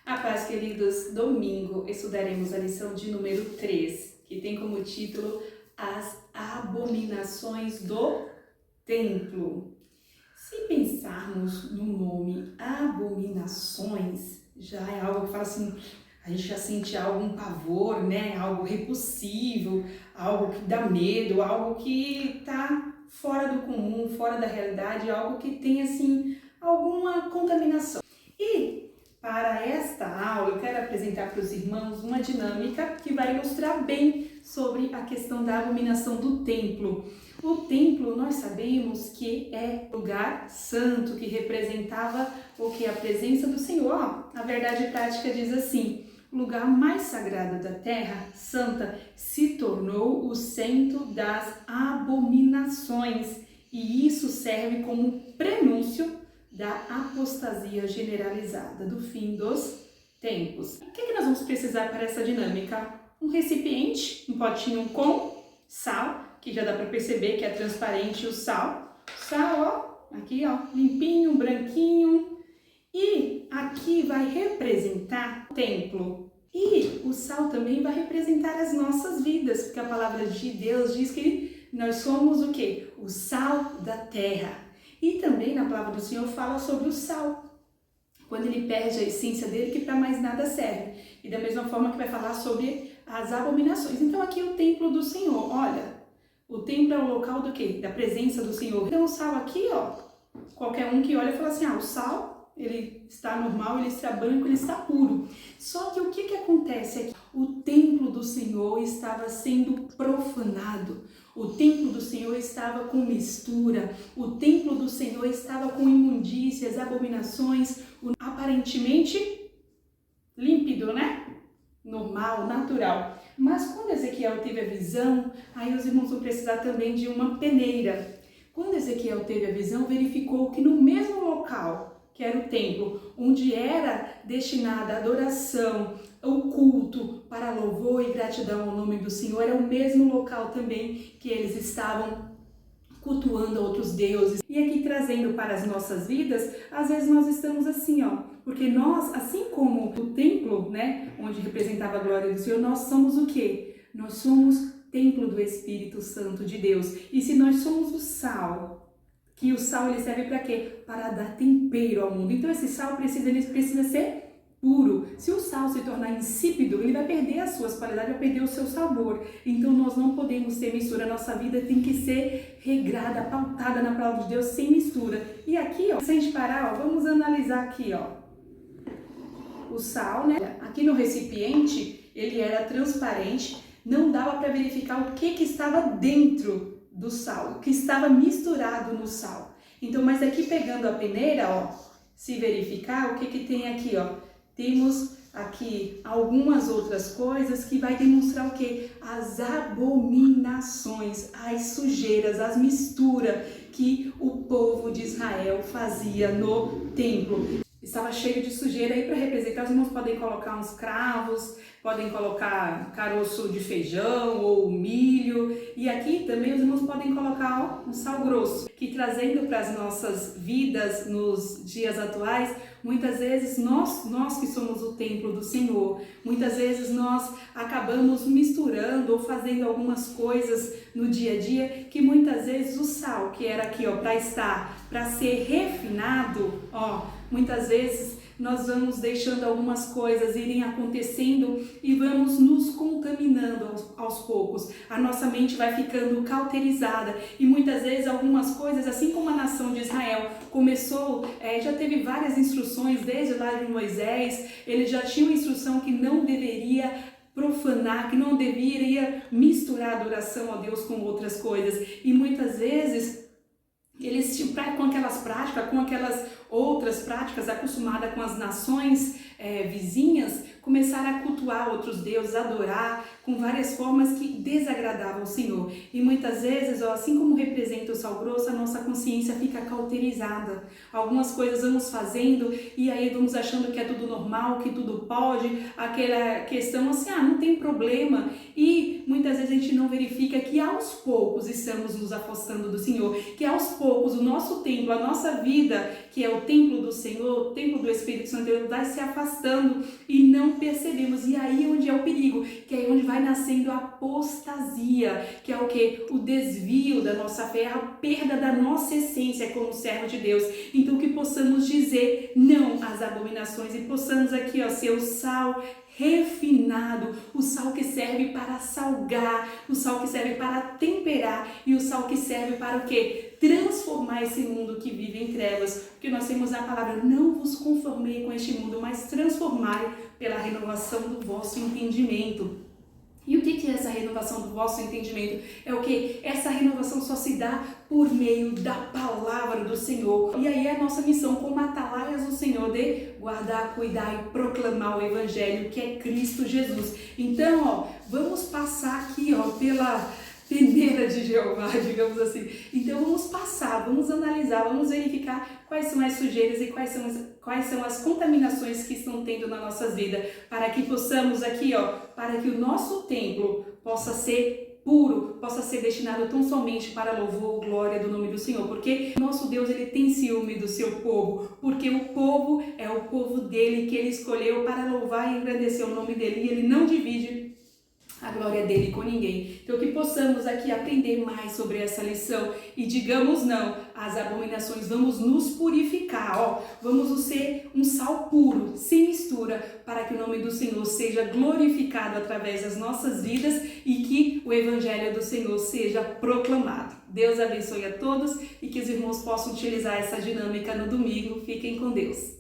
A paz, queridos, domingo estudaremos a lição de número 3, que tem como título As Abominações do Templo. Se pensarmos no nome abominações, já é algo que fala assim, a gente já sente algum pavor, né? Algo repulsivo, algo que dá medo, algo que está fora do comum, fora da realidade, algo que tem assim alguma contaminação. E para esta aula, eu quero apresentar para os irmãos uma dinâmica que vai ilustrar bem sobre a questão da abominação do templo. O templo, nós sabemos que é lugar santo, que representava o que? A presença do Senhor. A verdade prática diz assim: o lugar mais sagrado da terra santa se tornou o centro das abominações. E isso serve como prenúncio da apostasia generalizada, do fim dos tempos. O que nós vamos precisar para essa dinâmica? Um recipiente, um potinho com sal, que já dá para perceber que é transparente o sal. Sal, ó, aqui, ó, limpinho, branquinho. E aqui vai representar o templo. E o sal também vai representar as nossas vidas, porque a palavra de Deus diz que nós somos o quê? O sal da terra. E também na palavra do Senhor fala sobre o sal, quando ele perde a essência dele, que para mais nada serve. E da mesma forma que vai falar sobre as abominações. Então aqui é o templo do Senhor. Olha, o templo é o local do quê? Da presença do Senhor. Então o sal aqui, ó, qualquer um que olha fala assim, o sal, ele está normal, ele está branco, ele está puro. Só que o que acontece aqui? O templo do Senhor estava sendo profanado. O templo do Senhor estava com mistura. O templo do Senhor estava com imundícias, abominações, aparentemente límpido, né? Normal, natural. Mas quando Ezequiel teve a visão, aí os irmãos vão precisar também de uma peneira. Quando Ezequiel teve a visão, verificou que no mesmo local, que era o templo, onde era destinada a adoração, o culto para louvor e gratidão ao nome do Senhor, era o mesmo local também que eles estavam cultuando outros deuses. E aqui trazendo para as nossas vidas, às vezes nós estamos assim, ó, porque nós, assim como o templo, né, onde representava a glória do Senhor, nós somos o quê? Nós somos templo do Espírito Santo de Deus. E se nós somos o sal, que o sal ele serve para quê? Para dar tempero ao mundo. Então esse sal ele precisa ser puro. Se o sal se tornar insípido, ele vai perder as suas qualidades, vai perder o seu sabor. Então nós não podemos ter mistura. Nossa vida tem que ser regrada, pautada na palavra de Deus, sem mistura. E aqui, ó, se a gente parar, ó, vamos analisar aqui, ó, o sal, né? Aqui no recipiente, ele era transparente, não dava para verificar o que estava dentro do sal, o que estava misturado no sal. Então, mas aqui pegando a peneira, ó, se verificar, o que tem aqui, ó, temos aqui algumas outras coisas que vai demonstrar o que? As abominações, as sujeiras, as misturas que o povo de Israel fazia no templo. Estava cheio de sujeira aí para representar. Os irmãos podem colocar uns cravos, podem colocar caroço de feijão ou milho. E aqui também os irmãos podem colocar um sal grosso, que trazendo para as nossas vidas nos dias atuais, muitas vezes nós que somos o templo do Senhor, muitas vezes nós acabamos misturando ou fazendo algumas coisas no dia a dia que muitas vezes o sal que era aqui, ó, para ser refinado, ó, muitas vezes nós vamos deixando algumas coisas irem acontecendo e vamos nos contaminando aos poucos. A nossa mente vai ficando cauterizada e muitas vezes algumas coisas, assim como a nação de Israel começou, já teve várias instruções desde lá de Moisés, ele já tinha uma instrução que não deveria profanar, que não deveria misturar adoração a Deus com outras coisas. E muitas vezes eles com aquelas práticas, com aquelas outras práticas acostumadas com as nações vizinhas, começaram a cultuar outros deuses, adorar com várias formas que desagradavam o Senhor. E muitas vezes, ó, assim como representa o sal grosso, a nossa consciência fica cauterizada. Algumas coisas vamos fazendo e aí vamos achando que é tudo normal, que tudo pode, aquela questão assim, não tem problema. E muitas vezes a gente não verifica que aos poucos estamos nos afastando do Senhor, que aos poucos o nosso templo, a nossa vida, que é o templo do Senhor, o templo do Espírito Santo, ele vai se afastando e não percebemos. E aí onde é o perigo, que é onde vai nascendo a apostasia, que é o que? O desvio da nossa fé, a perda da nossa essência como servo de Deus. Então que possamos dizer não às abominações e possamos aqui, ó, ser o sal refinado, o sal que serve para salgar, o sal que serve para temperar e o sal que serve para o quê? Transformar esse mundo que vive em trevas, porque nós temos a palavra, não vos conformei com este mundo, mas transformai pela renovação do vosso entendimento. E o que é essa renovação do vosso entendimento? É o que? Essa renovação só se dá por meio da palavra do Senhor. E aí é a nossa missão como atalaias do Senhor de guardar, cuidar e proclamar o Evangelho que é Cristo Jesus. Então, ó, vamos passar aqui, ó, pela peneira de Jeová, digamos assim. Então vamos passar, vamos analisar, vamos verificar quais são as sujeiras e quais são as contaminações que estão tendo na nossa vida, para que possamos aqui, ó, para que o nosso templo possa ser puro, possa ser destinado tão somente para louvor, glória do nome do Senhor, porque nosso Deus, ele tem ciúme do seu povo, porque o povo é o povo dele que ele escolheu para louvar e engrandecer o nome dele, e ele não divide a glória dele com ninguém. Então que possamos aqui aprender mais sobre essa lição e digamos não às abominações, vamos nos purificar, ó, vamos ser um sal puro, sem mistura, para que o nome do Senhor seja glorificado através das nossas vidas e que o Evangelho do Senhor seja proclamado. Deus abençoe a todos e que os irmãos possam utilizar essa dinâmica no domingo. Fiquem com Deus.